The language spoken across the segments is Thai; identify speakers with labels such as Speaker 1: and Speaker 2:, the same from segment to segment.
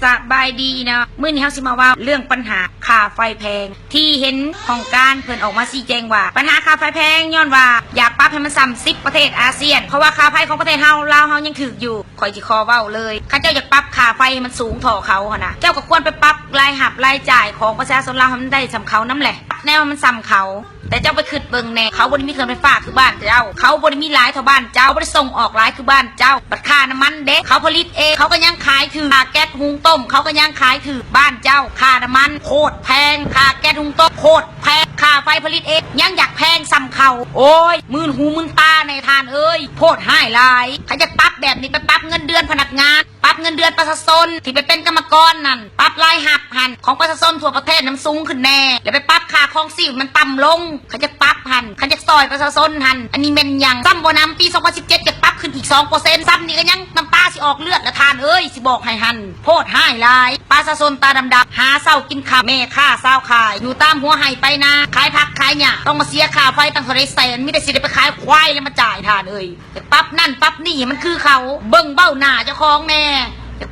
Speaker 1: สบายดีนะมื้อนี้เฮาสิมาว่าเรื่องปัญหาค่าไฟแพงที่เห็นของการเพิ่นออกมาชี้แจงว่าปัญหาค่าไฟแพงย้อนว่าอยากปรับให้มันซ้ำ10ประเทศอาเซียนเพราะว่าค่าไฟของประเทศเฮาลาวเฮายังถูกอยู่ข่อยสิขอเว้าเลยข้าเจ้าอยากปรับค่าไฟให้มันสูงเท่าเขาหั่นน่ะเจ้าก็ควรไปปรับรายหับรายจ่ายของประชาชนลาวให้มันได้สำเขานำแหละแนวมันซ้ำเขาแต่เจ้าไปขึ้นเบิ่งแน่เขาบ่ได้มีเครื่องไฟฟ้าคือบ้านเจ้าเขาบ่ได้มีหลายเท่าบ้านเจ้าบ่ได้ส่งออกหลายคือบ้านเจ้าบัดค่าน้ำมันเด็กเขาผลิตเองเขาก็ยังขายถือค่าแก๊สหุงต้มเขาก็ยังขายถือบ้านเจ้าค่าน้ำมันโคตรแพงค่าแก๊สหุงต้มโคตรแพงค่าไฟผลิตเองยังอยากแพงซ้ำเขาโอ้ยมื่นหูมื่นตาในทานเอ้ยโพดให้หลายเขาจะปรับแบบนี้ไปปรับเงินเดือนพนักงานปรับเงินเดือนประชาชนที่ไปเป็นกรรมกรนั่นปรับรายหับหันของประชาชนทั่วประเทศน้ำสูงขึ้นแน่แล้วไปปรับค่าครองชีพมันต่ำลงเขาจะปรับหันเขาจะซอยประชาชนหันอันนี้เป็นอย่างซ้ำบ่นำปี 2017จะปรับขึ้นอีก 2% ซ้ำนี่ก็ยังน้ำตาสิออกเลือดละทานเอ้ยสิบอกให้หันโพดให้หลายประชาชนตาดำๆหาเศร้ากินข้าวแม่ค่าเศร้าขายอยู่ตามหัวไห้ไปนาขายผักขายหญ้าต้องมาเสียค่าไฟตั้งเท่าไรแสนไม่ได้สิได้ไปขายควายแล้วมาจ่ายทานเอ้ยแต่ปรับนั่นปรับนี่มันคือเขาเบิ่งเบ้าหน้าเจ้าของแน่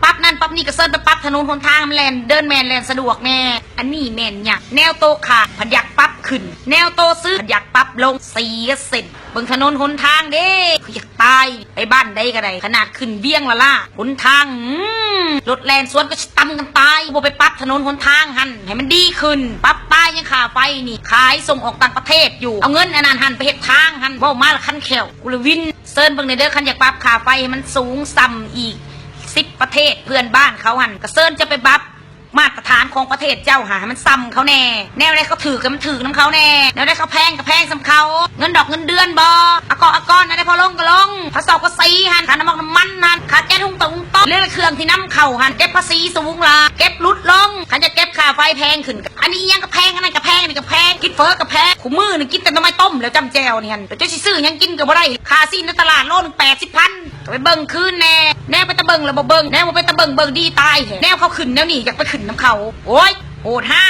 Speaker 1: ปั๊บนั่นปั๊บนี่ก็เซิร์ฟไปปั๊บถนนหนทางแลนเดินแมนแลนสะดวกแน่อันนี้แมนเนี่ยแนวโตขาดผันอยากปั๊บขึ้นแนวโตซื้อผันอยากปั๊บลงเสียเส้นเบิ่งถนนหนทางเด้อยากตายไปบ้านใดก็ได้ขนาดขึ้นเบี้ยงละล่ะหนทางรถแลนสวนก็ตำกันตายบ่ไปปั๊บถนนหนทางหันให้มันดีขึ้นปั๊บตายยังขาไฟนี่ขายส่งออกต่างประเทศอยู่เอาเงินอันนั้นหันไปเฮ็ดทางหันบ่มาละคันแขวกูเลยวินเซิร์นเบิ่งในเด้อคันอยากปั๊บขาไฟให้มันสูงซ้ำอีก10ประเทศเพื่อนบ้านเขาหันกระเซินจะไปบัฟมาตรฐานของประเทศเจ้าหามันซ้ำเขาแน่แนวได้เขาถือกันมันถือน้ำเขาแน่แนวได้เขาแพงกับแพงซ้ำเขาเงินดอกเงินเดือนบอากอนนะได้พอลงก็ลงพอสอบก็ซีหันค่าน้ำมันหันค่าแก๊สหุงต้มเรื่องเครื่องที่น้ำเข่าหันเก็บภาษีสูงละเก็บลุดลงขันจะเก็บค่าไฟแพงขึ้นอันนี้ยังก็แพงอันนั้นก็แพงนี่ก็แพงกินเฟอก็แพงขู่มือนี่กินแต่น้ำมันต้มแล้วจำแจวนี่หันแต่เจ้าซื้อยังกินก็บ่ได้ค่าซีนในตลาดโลนึง80,000ไปเบิ่งคืนแน่ไปตะเบิ่งแล้วบ่เบิ่งแน่บ่ไปตะเบิ่งดีตายแนวเขาขึ้นแนวนี่อยากไปขึ้นน้ำเขาโอ้ยโหดให้